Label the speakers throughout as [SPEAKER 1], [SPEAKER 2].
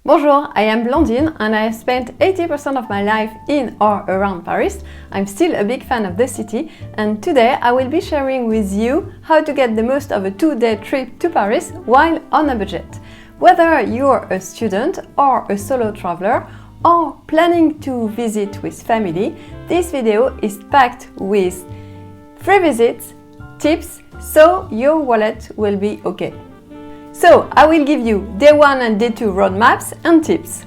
[SPEAKER 1] Bonjour, I am Blandine and I have spent 80% of my life in or around Paris. I'm still a big fan of the city, and today I will be sharing with you how to get the most of a 2-day trip to Paris while on a budget. Whether you're a student or a solo traveler or planning to visit with family, this video is packed with free visits, tips, so your wallet will be okay. So, I will give you day 1 and day 2 roadmaps and tips.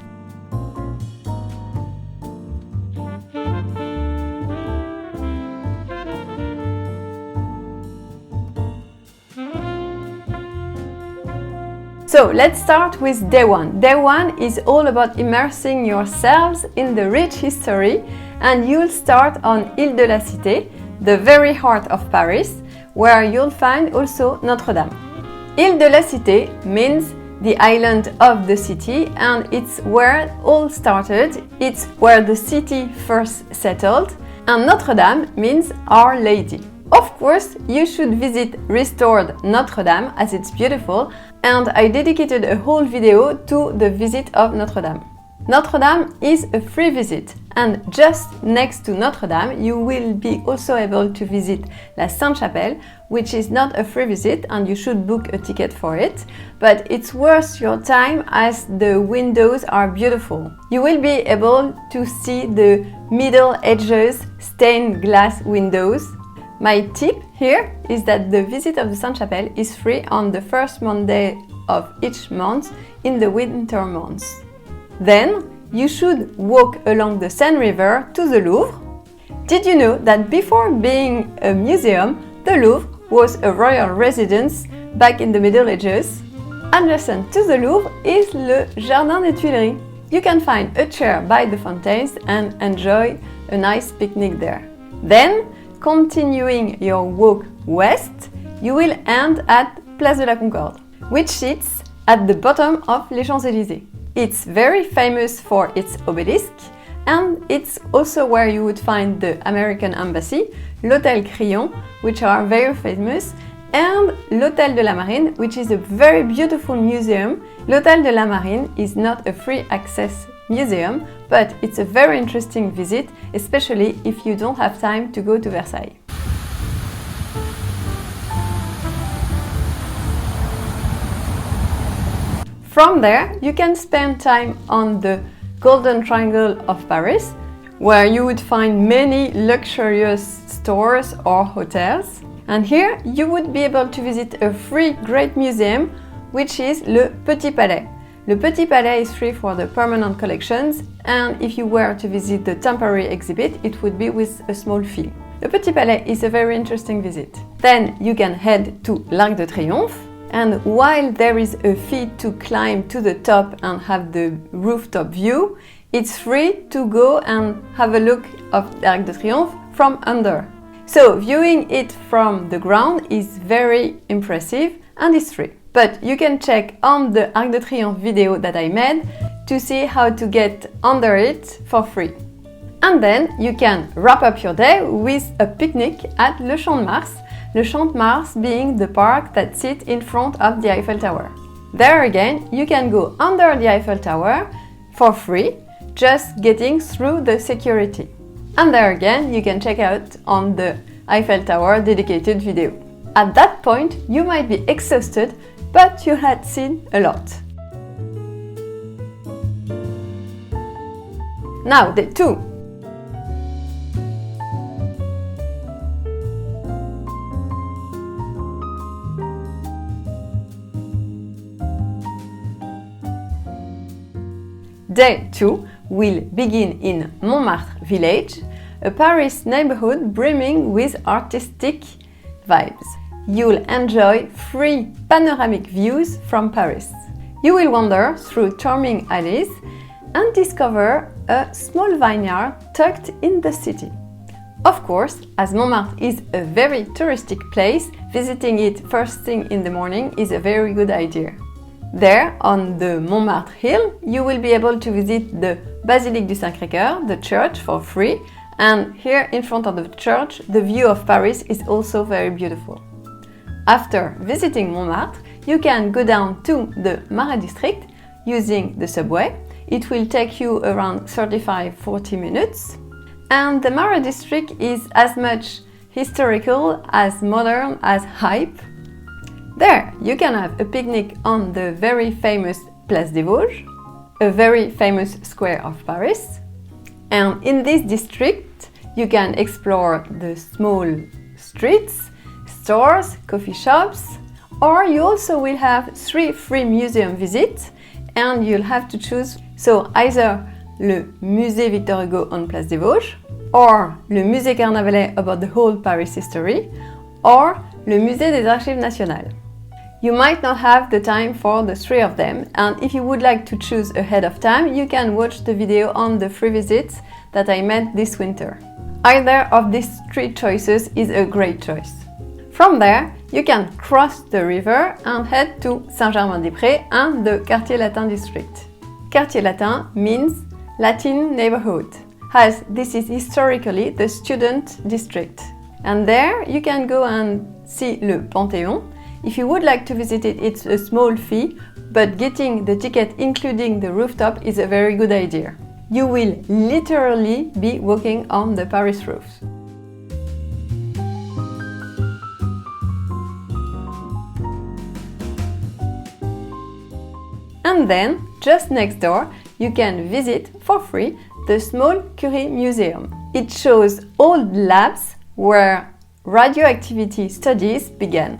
[SPEAKER 1] So, let's start with day 1. Day 1 is all about immersing yourselves in the rich history, and you'll start on Île de la Cité, the very heart of Paris, where you'll find also Notre-Dame. Île de la Cité means the island of the city, and it's where it all started. It's where the city first settled, and Notre-Dame means Our Lady. Of course, you should visit restored Notre-Dame as it's beautiful, and I dedicated a whole video to the visit of Notre-Dame. Notre-Dame is a free visit, and just next to Notre-Dame you will be also able to visit La Sainte-Chapelle, which is not a free visit and you should book a ticket for it, but it's worth your time as the windows are beautiful. You will be able to see the Middle Ages stained glass windows. My tip here is that the visit of the Sainte-Chapelle is free on the first Monday of each month in the winter months. Then, you should walk along the Seine River to the Louvre. Did you know that before being a museum, the Louvre was a royal residence back in the Middle Ages? Adjacent to the Louvre is le Jardin des Tuileries. You can find a chair by the fountains and enjoy a nice picnic there. Then, continuing your walk west, you will end at Place de la Concorde, which sits at the bottom of Les Champs-Élysées. It's very famous for its obelisk, and it's also where you would find the American Embassy, l'Hôtel Crillon, which are very famous, and l'Hôtel de la Marine, which is a very beautiful museum. L'Hôtel de la Marine is not a free access museum, but it's a very interesting visit, especially if you don't have time to go to Versailles. From there, you can spend time on the Golden Triangle of Paris, where you would find many luxurious stores or hotels. And here you would be able to visit a free great museum, which is Le Petit Palais. Le Petit Palais is free for the permanent collections, and if you were to visit the temporary exhibit, it would be with a small fee. Le Petit Palais is a very interesting visit. Then you can head to l'Arc de Triomphe, and while there is a fee to climb to the top and have the rooftop view, it's free to go and have a look of the Arc de Triomphe from under. So viewing it from the ground is very impressive and it's free. But you can check on the Arc de Triomphe video that I made to see how to get under it for free. And then you can wrap up your day with a picnic at Le Champ de Mars, Le Champ de Mars being the park that sits in front of the Eiffel Tower. There again, you can go under the Eiffel Tower for free, just getting through the security. And there again, you can check out on the Eiffel Tower dedicated video. At that point, you might be exhausted, but you had seen a lot. Now, day 2. Day 2 will begin in Montmartre village, a Paris neighborhood brimming with artistic vibes. You'll enjoy free panoramic views from Paris. You will wander through charming alleys and discover a small vineyard tucked in the city. Of course, as Montmartre is a very touristic place, visiting it first thing in the morning is a very good idea. There, on the Montmartre Hill, you will be able to visit the Basilique du Sacré-Cœur, the church, for free, and here in front of the church, the view of Paris is also very beautiful. After visiting Montmartre, you can go down to the Marais district, using the subway. It will take you around 35-40 minutes. And the Marais district is as much historical, as modern, as hype. There, you can have a picnic on the very famous Place des Vosges, a very famous square of Paris. And in this district, you can explore the small streets, stores, coffee shops, or you also will have 3 free museum visits and you'll have to choose. So either le Musée Victor Hugo on Place des Vosges, or le Musée Carnavalet about the whole Paris history, or le Musée des Archives Nationales. You might not have the time for the 3 of them, and if you would like to choose ahead of time, you can watch the video on the free visits that I made this winter. Either of these 3 choices is a great choice. From there, you can cross the river and head to Saint-Germain-des-Prés and the Quartier Latin district. Quartier Latin means Latin neighborhood, as this is historically the student district. And there you can go and see Le Panthéon. If you would like to visit it, it's a small fee, but getting the ticket including the rooftop is a very good idea. You will literally be walking on the Paris roofs. And then, just next door, you can visit for free the small Curie Museum. It shows old labs where radioactivity studies began.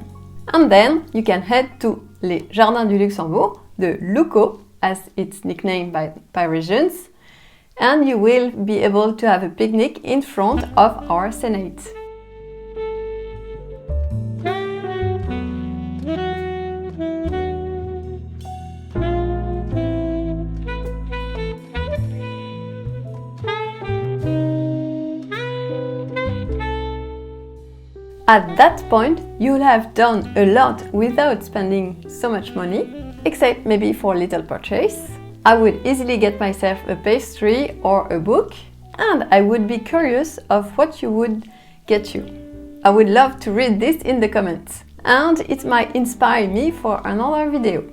[SPEAKER 1] And then you can head to les Jardins du Luxembourg, the Luco, as it's nicknamed by Parisians, and you will be able to have a picnic in front of our Senate. At that point, you'll have done a lot without spending so much money, except maybe for a little purchase. I would easily get myself a pastry or a book, and I would be curious of what you would get you. I would love to read this in the comments, and it might inspire me for another video.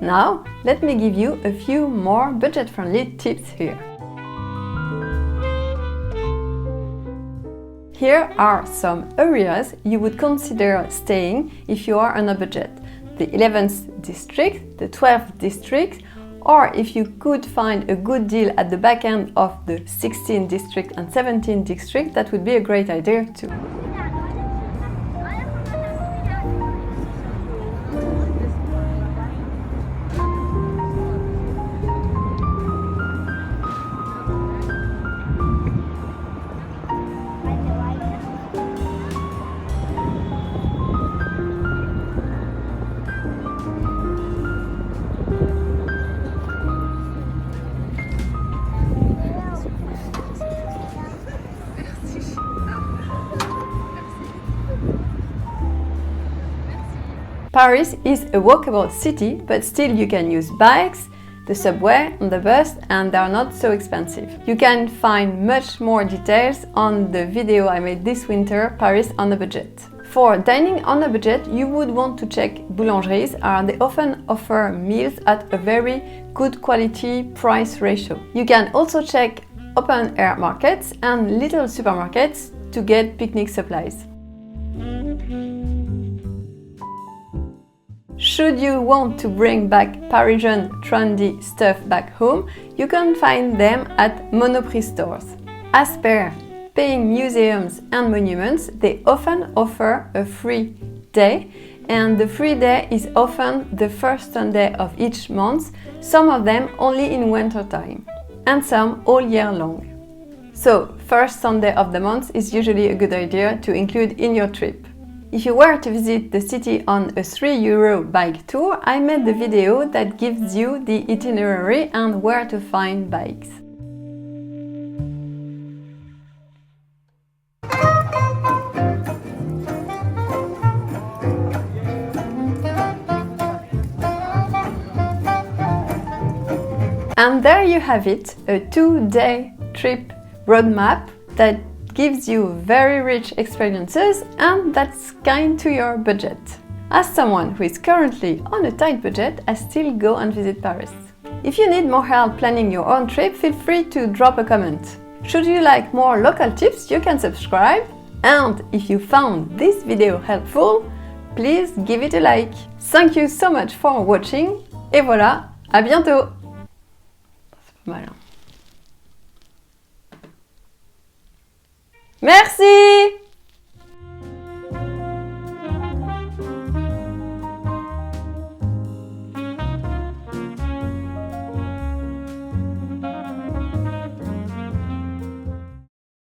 [SPEAKER 1] Now, let me give you a few more budget-friendly tips here. Here are some areas you would consider staying if you are on a budget. The 11th district, the 12th district, or if you could find a good deal at the back end of the 16th district and 17th district, that would be a great idea too. Paris is a walkable city, but still you can use bikes, the subway and the bus, and they are not so expensive. You can find much more details on the video I made this winter, Paris on a budget. For dining on a budget, you would want to check boulangeries, and they often offer meals at a very good quality price ratio. You can also check open air markets and little supermarkets to get picnic supplies. Should you want to bring back Parisian trendy stuff back home, you can find them at Monoprix stores. As per paying museums and monuments, they often offer a free day, and the free day is often the first Sunday of each month, some of them only in winter time, and some all year long. So, first Sunday of the month is usually a good idea to include in your trip. If you were to visit the city on a €3 bike tour, I made the video that gives you the itinerary and where to find bikes. And there you have it, a 2-day trip roadmap that It gives you very rich experiences and that's kind to your budget. As someone who is currently on a tight budget, I still go and visit Paris. If you need more help planning your own trip, feel free to drop a comment. Should you like more local tips, you can subscribe. And if you found this video helpful, please give it a like. Thank you so much for watching. Et voilà, à bientôt! C'est pas mal, hein? Merci!